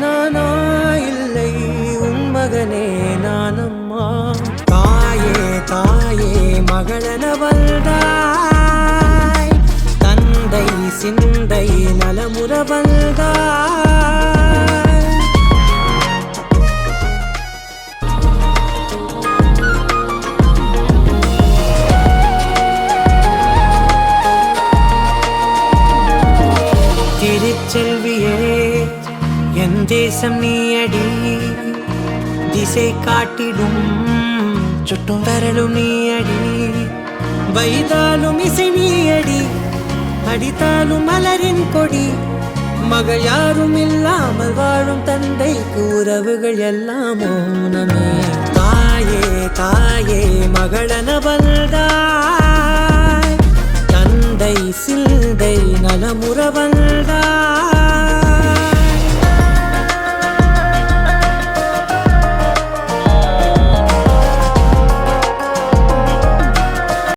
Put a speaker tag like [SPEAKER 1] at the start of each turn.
[SPEAKER 1] நானா இல்லை உன் மகனே நானம்மா. தாயே தாயே மகளென வந்தாய், தந்தை சிந்தை நலமுற வந்தாய். திருச்செல்வியே என் தேசம் நீயடி, திசை காட்டிடும் சுட்டும் வரலும் நீயடி. வைதாலும் இசை நீயடி, அடித்தாலும் மலரின் கொடி. மகள் யாரும் இல்லாமல் வாழும் தந்தைக்கு உறவுகள் எல்லாம் மௌனமே. தாயே தாயே மகளென வந்தாய், தந்தை சிந்தை நலமுற வந்தாய்.